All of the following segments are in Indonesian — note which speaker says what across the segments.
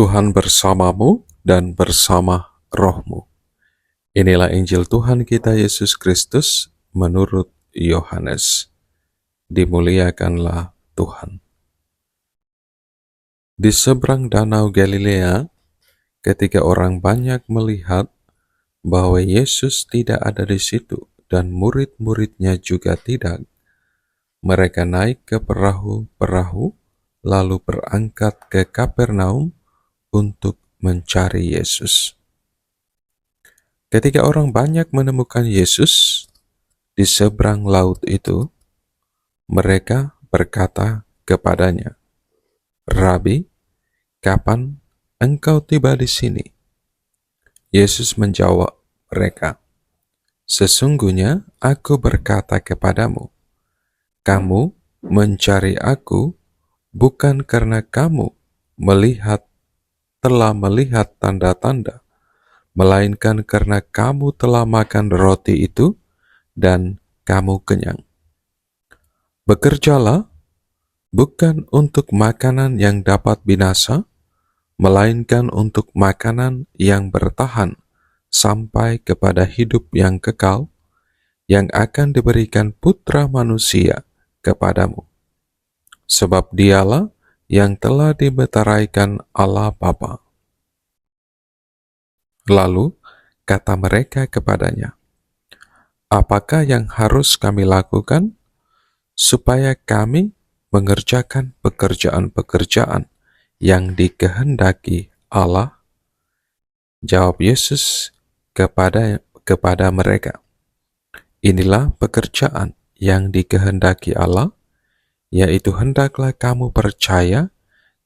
Speaker 1: Tuhan bersamamu dan bersama rohmu. Inilah Injil Tuhan kita Yesus Kristus menurut Yohanes. Dimuliakanlah Tuhan. Di seberang danau Galilea, ketika orang banyak melihat bahwa Yesus tidak ada di situ dan murid-muridnya juga tidak, mereka naik ke perahu-perahu lalu berangkat ke Kapernaum untuk mencari Yesus. Ketika orang banyak menemukan Yesus di seberang laut itu, mereka berkata kepadanya, "Rabi, kapan engkau tiba di sini?" Yesus menjawab mereka, "Sesungguhnya aku berkata kepadamu, kamu mencari aku bukan karena kamu telah melihat tanda-tanda, melainkan karena kamu telah makan roti itu dan kamu kenyang. Bekerjalah bukan untuk makanan yang dapat binasa, melainkan untuk makanan yang bertahan sampai kepada hidup yang kekal, yang akan diberikan Putra Manusia kepadamu. Sebab dialah yang telah dimeteraikan Allah Bapa." Lalu kata mereka kepadanya, "Apakah yang harus kami lakukan supaya kami mengerjakan pekerjaan-pekerjaan yang dikehendaki Allah?" Jawab Yesus kepada mereka, "Inilah pekerjaan yang dikehendaki Allah, yaitu hendaklah kamu percaya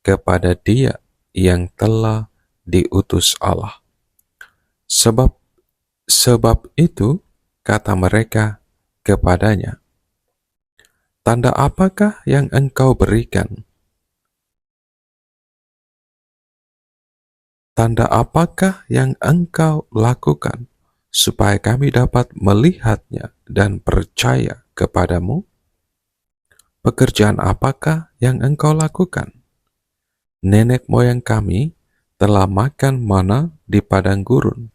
Speaker 1: kepada Dia yang telah diutus Allah. Sebab itu kata mereka kepadanya, "Tanda apakah yang engkau berikan? Tanda apakah yang engkau lakukan supaya kami dapat melihatnya dan percaya kepadamu? Pekerjaan apakah yang engkau lakukan? Nenek moyang kami telah makan mana di padang gurun,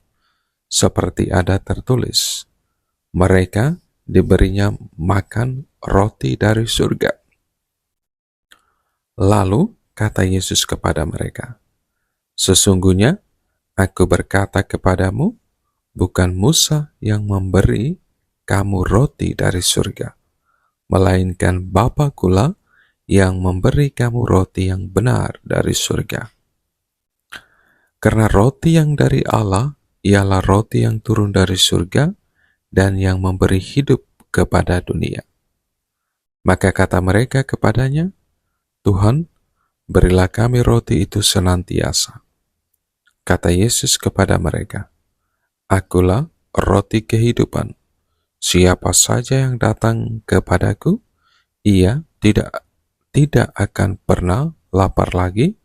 Speaker 1: seperti ada tertulis, mereka diberinya makan roti dari surga." Lalu kata Yesus kepada mereka, "Sesungguhnya aku berkata kepadamu, bukan Musa yang memberi kamu roti dari surga, melainkan Bapa-Ku yang memberi kamu roti yang benar dari surga. Karena roti yang dari Allah ialah roti yang turun dari surga dan yang memberi hidup kepada dunia." Maka kata mereka kepadanya, "Tuhan, berilah kami roti itu senantiasa." Kata Yesus kepada mereka, "Akulah roti kehidupan. Siapa saja yang datang kepadaku, ia tidak akan pernah lapar lagi,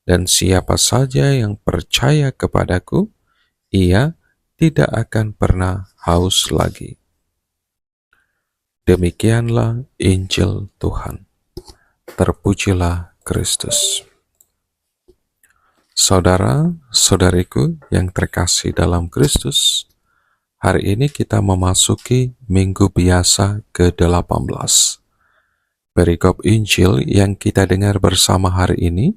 Speaker 1: dan siapa saja yang percaya kepadaku, ia tidak akan pernah haus lagi." Demikianlah Injil Tuhan. Terpujilah Kristus. Saudara-saudariku yang terkasih dalam Kristus, hari ini kita memasuki Minggu Biasa ke-18. Perikop Injil yang kita dengar bersama hari ini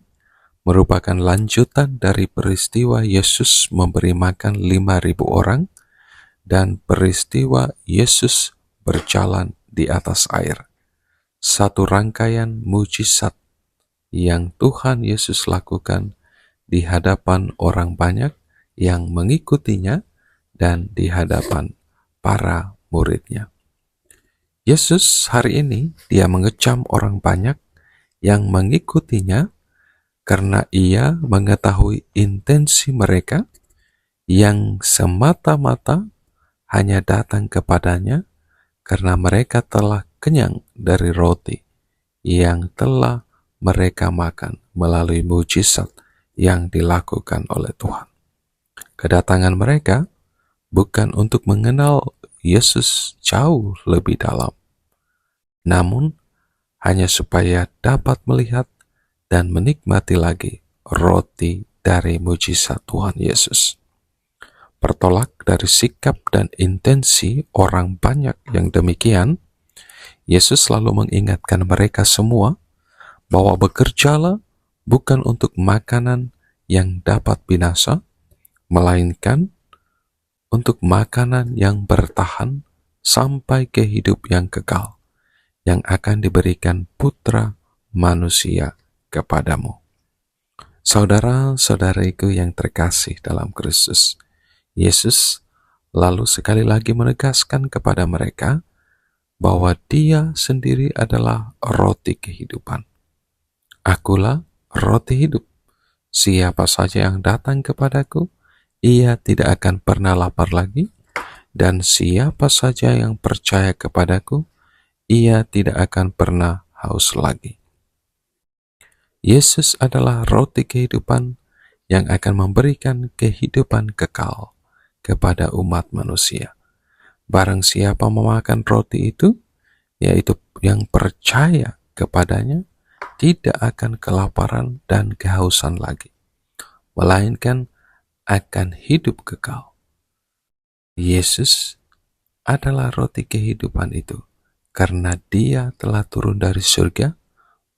Speaker 1: merupakan lanjutan dari peristiwa Yesus memberi makan 5.000 orang dan peristiwa Yesus berjalan di atas air. Satu rangkaian mujizat yang Tuhan Yesus lakukan di hadapan orang banyak yang mengikutinya dan di hadapan para muridnya. Yesus hari ini dia mengecam orang banyak yang mengikutinya karena ia mengetahui intensi mereka yang semata-mata hanya datang kepadanya karena mereka telah kenyang dari roti yang telah mereka makan melalui mujizat yang dilakukan oleh Tuhan. Kedatangan mereka bukan untuk mengenal Yesus jauh lebih dalam, namun hanya supaya dapat melihat dan menikmati lagi roti dari mujizat Tuhan Yesus. Bertolak dari sikap dan intensi orang banyak yang demikian, Yesus selalu mengingatkan mereka semua bahwa bekerjalah bukan untuk makanan yang dapat binasa, melainkan untuk makanan yang bertahan sampai ke hidup yang kekal, yang akan diberikan Putra Manusia kepadamu. Saudara-saudariku yang terkasih dalam Kristus, Yesus lalu sekali lagi menegaskan kepada mereka bahwa Dia sendiri adalah roti kehidupan. Akulah roti hidup. Siapa saja yang datang kepadaku, ia tidak akan pernah lapar lagi, dan siapa saja yang percaya kepadaku, ia tidak akan pernah haus lagi. Yesus adalah roti kehidupan yang akan memberikan kehidupan kekal kepada umat manusia. Barang siapa memakan roti itu, yaitu yang percaya kepadanya, tidak akan kelaparan dan kehausan lagi, melainkan akan hidup kekal. Yesus adalah roti kehidupan itu, karena Dia telah turun dari surga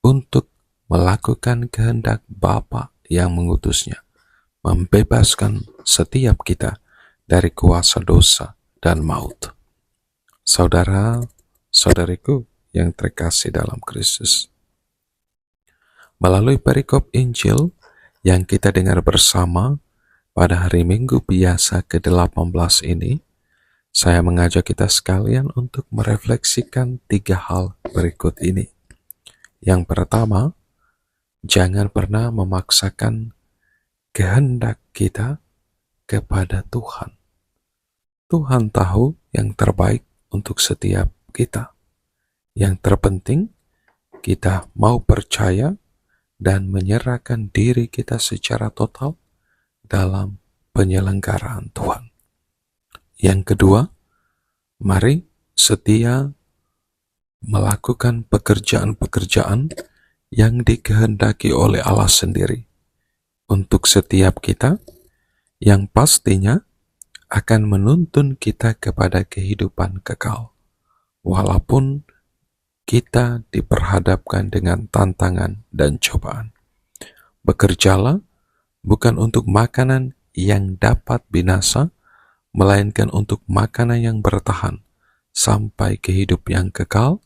Speaker 1: untuk melakukan kehendak Bapa yang mengutusnya, membebaskan setiap kita dari kuasa dosa dan maut. Saudara-saudariku yang terkasih dalam Kristus, melalui perikop Injil yang kita dengar bersama pada hari Minggu biasa ke-18 ini, saya mengajak kita sekalian untuk merefleksikan 3 hal berikut ini. Yang pertama, jangan pernah memaksakan kehendak kita kepada Tuhan. Tuhan tahu yang terbaik untuk setiap kita. Yang terpenting, kita mau percaya dan menyerahkan diri kita secara total dalam penyelenggaraan Tuhan. Yang kedua, mari setia melakukan pekerjaan-pekerjaan yang dikehendaki oleh Allah sendiri untuk setiap kita, yang pastinya akan menuntun kita kepada kehidupan kekal, walaupun kita diperhadapkan dengan tantangan dan cobaan. Bekerjalah bukan untuk makanan yang dapat binasa, melainkan untuk makanan yang bertahan sampai ke hidup yang kekal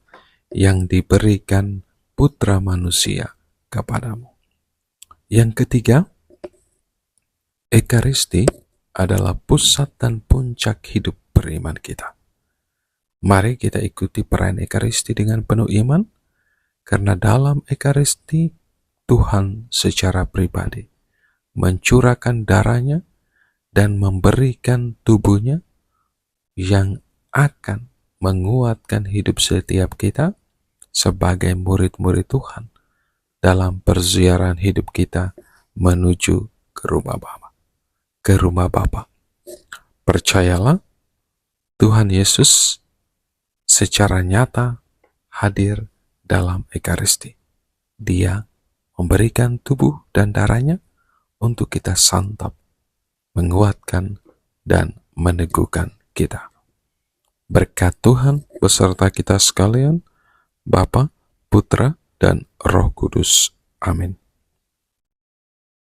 Speaker 1: yang diberikan Putra Manusia kepadamu. Yang ketiga, Ekaristi adalah pusat dan puncak hidup beriman kita. Mari kita ikuti perayaan Ekaristi dengan penuh iman, karena dalam Ekaristi Tuhan secara pribadi mencurahkan darahnya dan memberikan tubuhnya yang akan menguatkan hidup setiap kita sebagai murid-murid Tuhan dalam perziarahan hidup kita menuju ke rumah Bapa. Percayalah, Tuhan Yesus secara nyata hadir dalam Ekaristi. Dia memberikan tubuh dan darahnya untuk kita santap, menguatkan, dan meneguhkan kita. Berkat Tuhan beserta kita sekalian, Bapa, Putra, dan Roh Kudus. Amin.